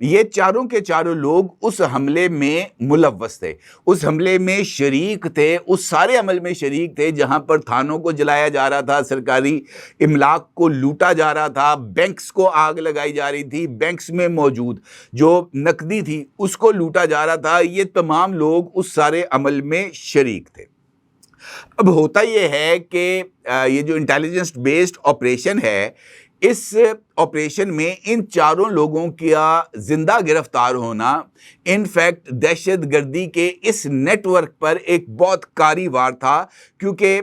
یہ چاروں کے چاروں لوگ اس حملے میں ملوث تھے، اس حملے میں شریک تھے، اس سارے عمل میں شریک تھے جہاں پر تھانوں کو جلایا جا رہا تھا، سرکاری املاک کو لوٹا جا رہا تھا، بینکس کو آگ لگائی جا رہی تھی، بینکس میں موجود جو نقدی تھی اس کو لوٹا جا رہا تھا۔ یہ تمام لوگ اس سارے عمل میں شریک تھے۔ اب ہوتا یہ ہے کہ یہ جو انٹیلیجنس بیسڈ آپریشن ہے، اس آپریشن میں ان چاروں لوگوں کا زندہ گرفتار ہونا ان فیکٹ دہشت گردی کے اس نیٹ ورک پر ایک بہت کاری وار تھا، کیونکہ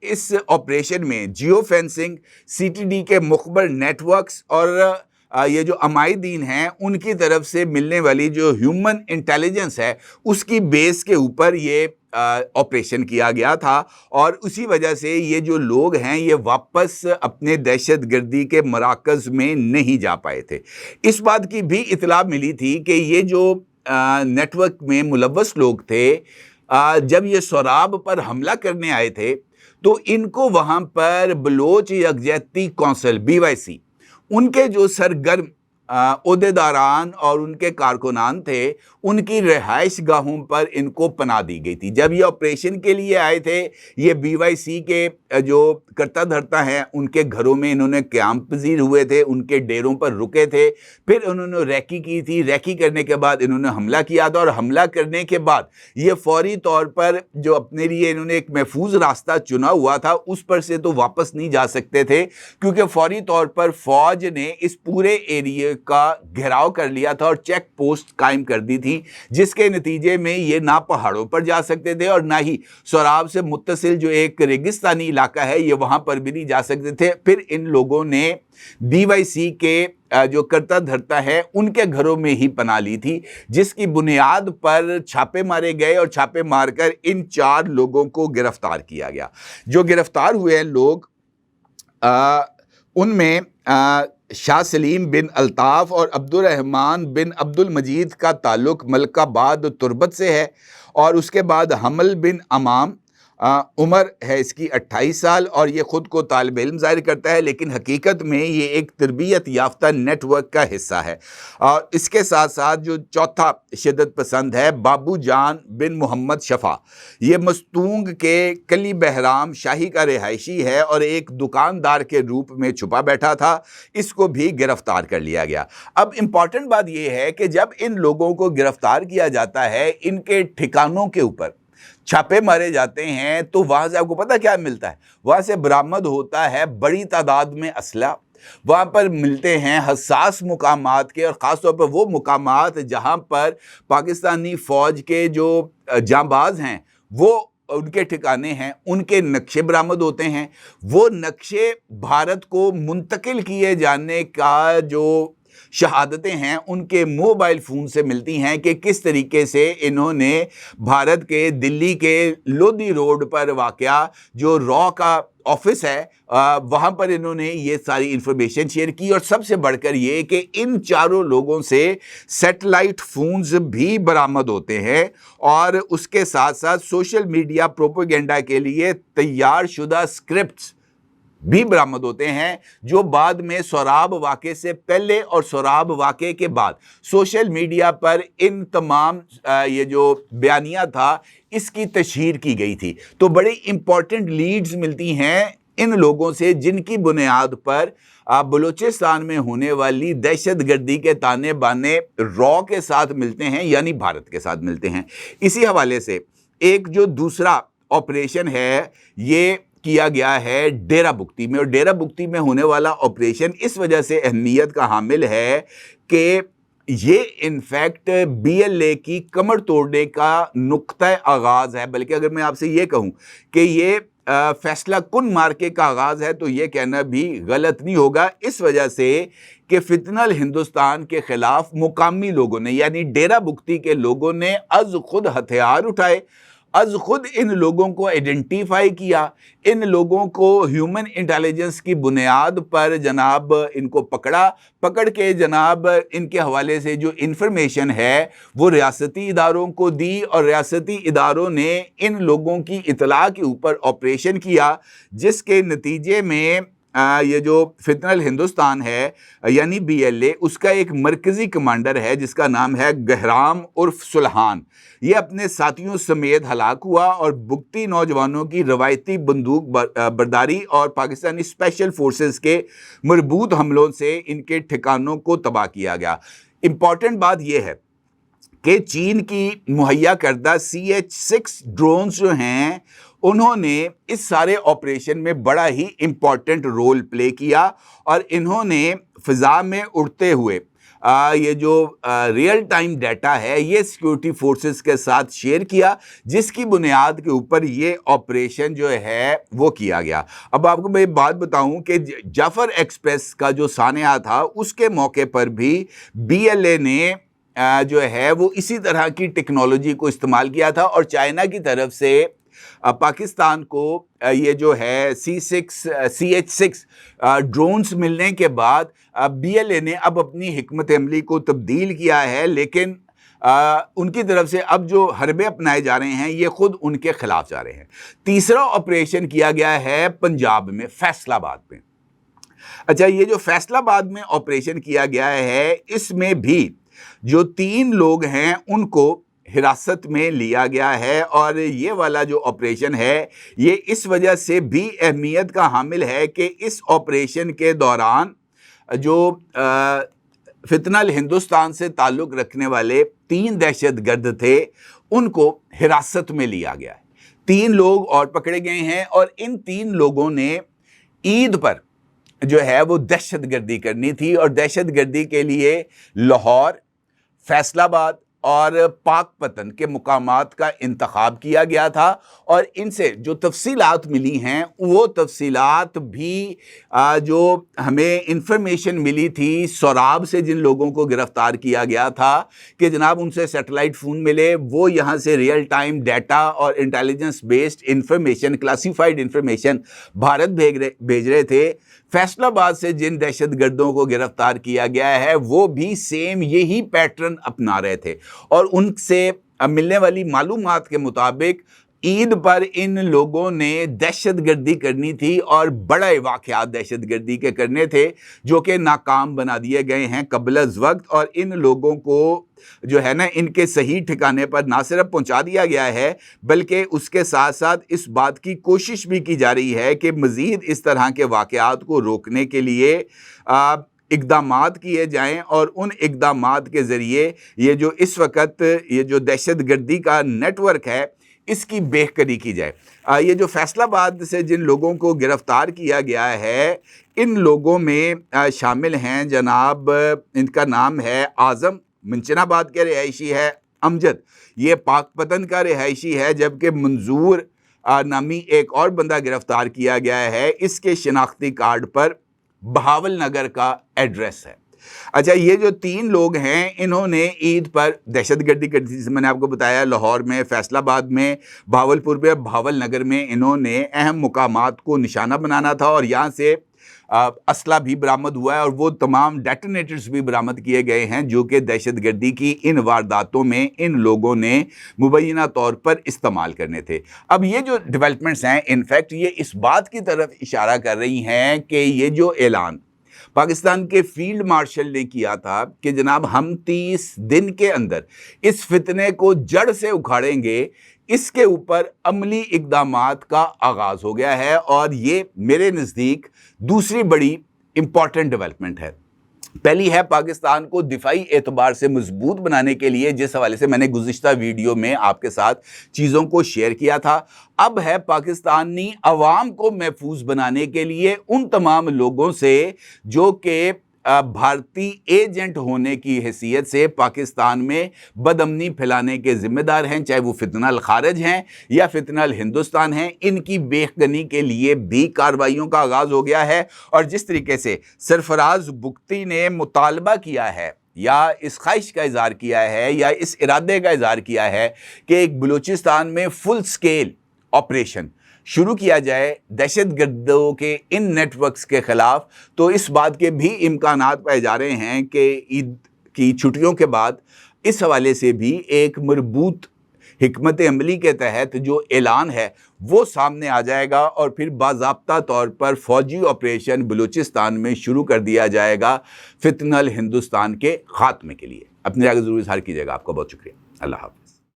اس آپریشن میں geo fencing, C T D کے مخبر نیٹ ورکس اور یہ جو عمائدین ہیں ان کی طرف سے ملنے والی جو ہیومن انٹیلیجنس ہے اس کی بیس کے اوپر یہ آپریشن کیا گیا تھا، اور اسی وجہ سے یہ جو لوگ ہیں یہ واپس اپنے دہشت گردی کے مراکز میں نہیں جا پائے تھے۔ اس بات کی بھی اطلاع ملی تھی کہ یہ جو نیٹ ورک میں ملوث لوگ تھے، جب یہ سوراب پر حملہ کرنے آئے تھے تو ان کو وہاں پر بلوچ یکجہتی کونسل BYC ان کے جو سرگرم عہدیداران اور ان کے کارکنان تھے ان کی رہائش گاہوں پر ان کو پناہ دی گئی تھی۔ جب یہ آپریشن کے لیے آئے تھے یہ BYC کے جو کرتا دھرتا ہیں ان کے گھروں میں انہوں نے قیام پذیر ہوئے تھے، ان کے ڈیروں پر رکے تھے، پھر انہوں نے ریکی کی تھی، ریکی کرنے کے بعد انہوں نے حملہ کیا تھا، اور حملہ کرنے کے بعد یہ فوری طور پر جو اپنے لیے انہوں نے ایک محفوظ راستہ چنا ہوا تھا اس پر سے تو واپس نہیں جا سکتے تھے، کیونکہ فوری طور پر فوج نے اس پورے ایریے کا گھیراؤ کر لیا تھا اور چیک پوسٹ قائم کر دی تھی، جس کے نتیجے میں یہ نہ پہاڑوں پر جا سکتے تھے اور نہ ہی سوراب سے متصل جو ایک ریگستانی علاقہ ہے یہ وہاں پر بھی نہیں جا سکتے تھے۔ پھر ان لوگوں نے BYC کے جو کرتا دھرتا ہے ان کے گھروں میں ہی پناہ لی تھی، جس کی بنیاد پر چھاپے مارے گئے اور چھاپے مار کر ان 4 لوگوں کو گرفتار کیا گیا۔ جو گرفتار ہوئے ہیں لوگ ان میں شاہ سلیم بن الطاف اور عبد الرحمن بن عبد المجید کا تعلق ملک آباد تربت سے ہے، اور اس کے بعد حمل بن امام، عمر ہے اس کی 28 سال، اور یہ خود کو طالب علم ظاہر کرتا ہے لیکن حقیقت میں یہ ایک تربیت یافتہ نیٹ ورک کا حصہ ہے۔ اور اس کے ساتھ ساتھ جو چوتھا شدت پسند ہے بابو جان بن محمد شفا، یہ مستونگ کے کلی بہرام شاہی کا رہائشی ہے اور ایک دکاندار کے روپ میں چھپا بیٹھا تھا، اس کو بھی گرفتار کر لیا گیا۔ اب امپورٹنٹ بات یہ ہے کہ جب ان لوگوں کو گرفتار کیا جاتا ہے ان کے ٹھکانوں کے اوپر چھاپے مارے جاتے ہیں تو وہاں سے آپ کو پتہ کیا ملتا ہے؟ وہاں سے برآمد ہوتا ہے بڑی تعداد میں اسلحہ، وہاں پر ملتے ہیں حساس مقامات کے، اور خاص طور پر وہ مقامات جہاں پر پاکستانی فوج کے جو جانباز ہیں وہ ان کے ٹھکانے ہیں، ان کے نقشے برآمد ہوتے ہیں۔ وہ نقشے بھارت کو منتقل کیے جانے کا جو شہادتیں ہیں ان کے موبائل فون سے ملتی ہیں کہ کس طریقے سے انہوں نے بھارت کے دلی کے لودھی روڈ پر واقع جو را کا آفس ہے وہاں پر انہوں نے یہ ساری انفارمیشن شیئر کی، اور سب سے بڑھ کر یہ کہ ان چاروں لوگوں سے سیٹلائٹ فونز بھی برآمد ہوتے ہیں، اور اس کے ساتھ ساتھ سوشل میڈیا پروپیگنڈا کے لیے تیار شدہ اسکرپٹس بھی برآمد ہوتے ہیں، جو بعد میں سوراب واقعے سے پہلے اور سوراب واقعے کے بعد سوشل میڈیا پر ان تمام یہ جو بیانیہ تھا اس کی تشہیر کی گئی تھی۔ تو بڑی امپورٹنٹ لیڈز ملتی ہیں ان لوگوں سے جن کی بنیاد پر بلوچستان میں ہونے والی دہشت گردی کے تانے بانے را کے ساتھ ملتے ہیں، یعنی بھارت کے ساتھ ملتے ہیں۔ اسی حوالے سے ایک جو دوسرا آپریشن ہے یہ کیا گیا ہے ڈیرہ بگٹی میں، اور ڈیرہ بگٹی میں ہونے والا آپریشن اس وجہ سے اہمیت کا حامل ہے کہ یہ انفیکٹ BLA کی کمر توڑنے کا نقطہ آغاز ہے، بلکہ اگر میں آپ سے یہ کہوں کہ یہ فیصلہ کن مارکے کا آغاز ہے تو یہ کہنا بھی غلط نہیں ہوگا، اس وجہ سے کہ فتنہ ہندوستان کے خلاف مقامی لوگوں نے یعنی ڈیرہ بگٹی کے لوگوں نے از خود ہتھیار اٹھائے، از خود ان لوگوں کو آئیڈینٹیفائی کیا، ان لوگوں کو ہیومن انٹیلیجنس کی بنیاد پر جناب ان کو پکڑ کے جناب ان کے حوالے سے جو انفارمیشن ہے وہ ریاستی اداروں کو دی، اور ریاستی اداروں نے ان لوگوں کی اطلاع کے اوپر آپریشن کیا، جس کے نتیجے میں یہ جو فتنہ ہندوستان ہے یعنی BLA، اس کا ایک مرکزی کمانڈر ہے جس کا نام ہے گہرام عرف سلحان، یہ اپنے ساتھیوں سمیت ہلاک ہوا اور بگٹی نوجوانوں کی روایتی بندوق برداری اور پاکستانی اسپیشل فورسز کے مربوط حملوں سے ان کے ٹھکانوں کو تباہ کیا گیا۔ امپورٹنٹ بات یہ ہے کہ چین کی مہیا کردہ CH-6 ڈرونز جو ہیں انہوں نے اس سارے آپریشن میں بڑا ہی امپورٹنٹ رول پلے کیا، اور انہوں نے فضا میں اڑتے ہوئے یہ جو ریئل ٹائم ڈیٹا ہے یہ سیکیورٹی فورسز کے ساتھ شیئر کیا، جس کی بنیاد کے اوپر یہ آپریشن جو ہے وہ کیا گیا۔ اب آپ کو میں بات بتاؤں کہ جعفر ایکسپریس کا جو سانحہ تھا اس کے موقع پر بھی BLA نے جو ہے وہ اسی طرح کی ٹیکنالوجی کو استعمال کیا تھا، اور چائنا کی طرف سے پاکستان کو یہ جو ہے CH-6 ڈرونز ملنے کے بعد BLA نے اب اپنی حکمت عملی کو تبدیل کیا ہے، لیکن ان کی طرف سے اب جو حربے اپنائے جا رہے ہیں یہ خود ان کے خلاف جا رہے ہیں۔ تیسرا آپریشن کیا گیا ہے پنجاب میں، فیصل آباد میں۔ اچھا، یہ جو فیصل آباد میں آپریشن کیا گیا ہے اس میں بھی جو 3 لوگ ہیں ان کو حراست میں لیا گیا ہے، اور یہ والا جو آپریشن ہے یہ اس وجہ سے بھی اہمیت کا حامل ہے کہ اس آپریشن کے دوران جو فتنہ ہندوستان سے تعلق رکھنے والے 3 دہشت گرد تھے ان کو حراست میں لیا گیا ہے۔ 3 لوگ اور پکڑے گئے ہیں، اور ان 3 لوگوں نے عید پر جو ہے وہ دہشت گردی کرنی تھی، اور دہشت گردی کے لیے لاہور، فیصل آباد اور پاک پتن کے مقامات کا انتخاب کیا گیا تھا، اور ان سے جو تفصیلات ملی ہیں وہ تفصیلات بھی جو ہمیں انفارمیشن ملی تھی سوراب سے، جن لوگوں کو گرفتار کیا گیا تھا کہ جناب ان سے سیٹلائٹ فون ملے، وہ یہاں سے ریئل ٹائم ڈیٹا اور intelligence based information, classified information Bharat بھیج رہے تھے۔ فیصل آباد سے جن دہشت گردوں کو گرفتار کیا گیا ہے وہ بھی سیم یہی پیٹرن اپنا رہے تھے، اور ان سے ملنے والی معلومات کے مطابق عید پر ان لوگوں نے دہشت گردی کرنی تھی، اور بڑے واقعات دہشت گردی کے کرنے تھے جو کہ ناکام بنا دیے گئے ہیں قبل از وقت، اور ان لوگوں کو جو ہے نا ان کے صحیح ٹھکانے پر نہ صرف پہنچا دیا گیا ہے بلکہ اس کے ساتھ ساتھ اس بات کی کوشش بھی کی جا رہی ہے کہ مزید اس طرح کے واقعات کو روکنے کے لیے اقدامات کیے جائیں، اور ان اقدامات کے ذریعے یہ جو اس وقت یہ جو دہشت گردی کا نیٹ ورک ہے اس کی بہتری کی جائے۔ یہ جو فیصل آباد سے جن لوگوں کو گرفتار کیا گیا ہے ان لوگوں میں شامل ہیں جناب، ان کا نام ہے اعظم، منچن آباد کے رہائشی ہے، امجد یہ پاک پتن کا رہائشی ہے، جبکہ منظور نامی ایک اور بندہ گرفتار کیا گیا ہے، اس کے شناختی کارڈ پر بہاول نگر کا ایڈریس ہے۔ اچھا، یہ جو 3 لوگ ہیں انہوں نے عید پر دہشت گردی کری تھی، جسے میں نے آپ کو بتایا لاہور میں، فیصل آباد میں، بہاولپور میں، بہاول نگر میں انہوں نے اہم مقامات کو نشانہ بنانا تھا، اور یہاں سے اسلحہ بھی برآمد ہوا ہے، اور وہ تمام ڈیٹونیٹرز بھی برآمد کیے گئے ہیں جو کہ دہشت گردی کی ان وارداتوں میں ان لوگوں نے مبینہ طور پر استعمال کرنے تھے۔ اب یہ جو ڈیولپمنٹس ہیں انفیکٹ یہ اس بات کی طرف اشارہ کر رہی ہیں کہ یہ جو اعلان پاکستان کے فیلڈ مارشل نے کیا تھا کہ جناب ہم 30 دن کے اندر اس فتنے کو جڑ سے اکھاڑیں گے، اس کے اوپر عملی اقدامات کا آغاز ہو گیا ہے، اور یہ میرے نزدیک دوسری بڑی امپورٹنٹ ڈیولپمنٹ ہے۔ پہلی ہے پاکستان کو دفاعی اعتبار سے مضبوط بنانے کے لیے، جس حوالے سے میں نے گزشتہ ویڈیو میں آپ کے ساتھ چیزوں کو شیئر کیا تھا۔ اب ہے پاکستانی عوام کو محفوظ بنانے کے لیے ان تمام لوگوں سے جو کہ بھارتی ایجنٹ ہونے کی حیثیت سے پاکستان میں بدامنی پھیلانے کے ذمہ دار ہیں، چاہے وہ فتنہ الخارج ہیں یا فتنہ الہندوستان ہیں، ان کی بےغنی کے لیے بھی کارروائیوں کا آغاز ہو گیا ہے۔ اور جس طریقے سے سرفراز بگٹی نے مطالبہ کیا ہے یا اس خواہش کا اظہار کیا ہے یا اس ارادے کا اظہار کیا ہے کہ ایک بلوچستان میں فل سکیل آپریشن شروع کیا جائے دہشت گردوں کے ان نیٹ ورکس کے خلاف، تو اس بات کے بھی امکانات پائے جا رہے ہیں کہ عید کی چھٹیوں کے بعد اس حوالے سے بھی ایک مربوط حکمت عملی کے تحت جو اعلان ہے وہ سامنے آ جائے گا اور پھر باضابطہ طور پر فوجی آپریشن بلوچستان میں شروع کر دیا جائے گا فتنہ الہندوستان کے خاتمے کے لیے۔ اپنی رائے ضرور اظہار کیجیے گا۔ آپ کا بہت شکریہ۔ اللہ حافظ۔